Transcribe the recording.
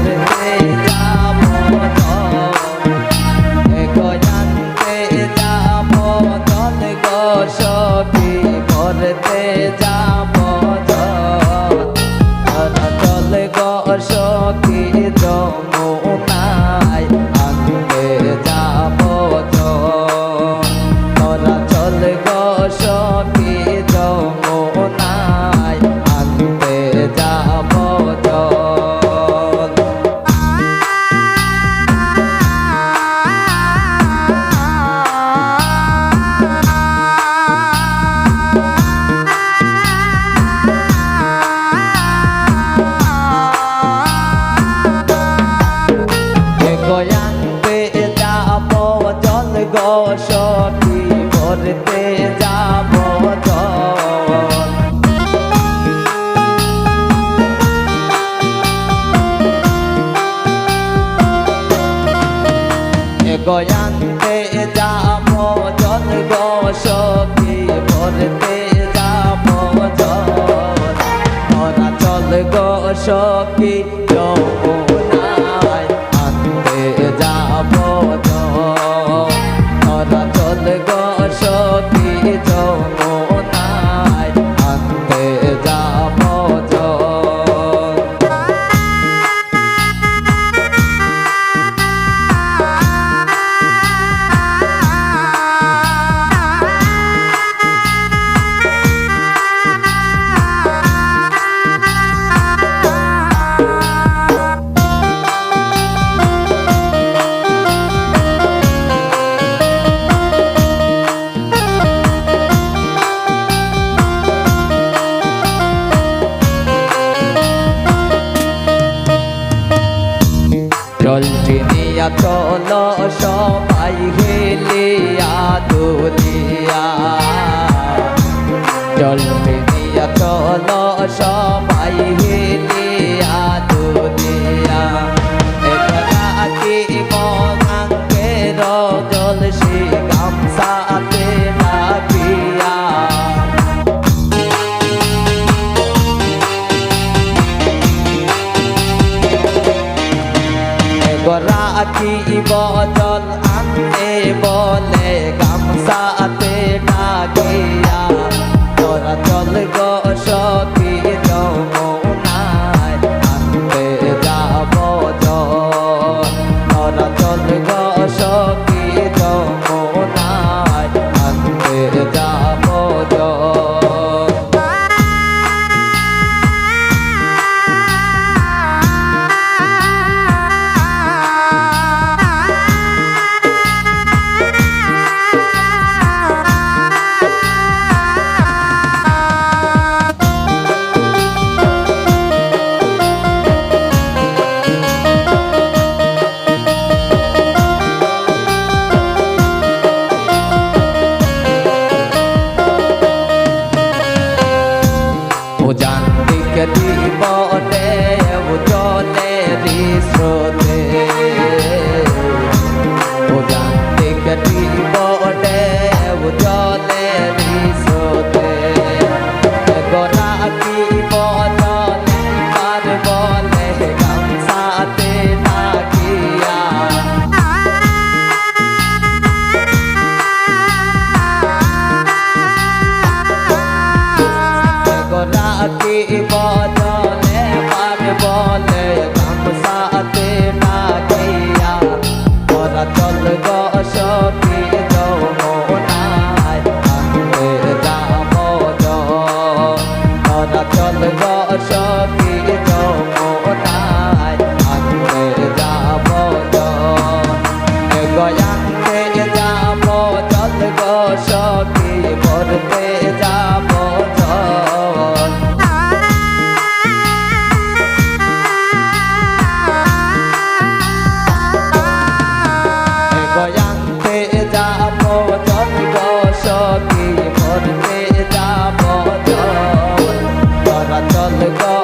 ভরতে যাব গয়ান্তে যাব জল গো সখী ভরতে যাব জল গো সখী যমুনায় আনতে যাব তোরা চল গো সখী যমুনায় আনতে যাব গয়ান্তে যাব জল গো সখী ভরতে যাব গয়ান্তে যাব জল গো সখী ভরতে যাব তোরা চল গো সখী যমুনায় আনতে যাব তোরা চল গো সখী যমুনায় আনতে যাব জলটি নিয়া চল সবাই হেলিয়া দুলিয়া জলটি নিয়া চল সবাই হেলিয়া দুলিয়া একরাতি মনাঙ্গের জলসি গামছাতে নাবিয়া রাখি বজল আনতে বলে গামছাতে ডাকিয়া তোরা চল গো সখী যমুনায় আনতে যাব তোরা চল গো সখী যমুনায় আনতে যাব দিব দেব জলেরি স্রোতে জান্তিক দিব দেব জলেরি স্রোতে গরাকি বদলে পার বলে গামছাতে নাকিয়া গরাকি বদলে পার বলে গামছাতে নাকিয়া তোরা চল গো সখী যমুনায় আনতে যাব তোরা চল গো সখী যমুনায় আনতে যাব গয়ান্তে যাব চল গো সখী ভরতে যাব গয়ান্তে যাব চল গো সখী ভরতে যাব তোরা চল গো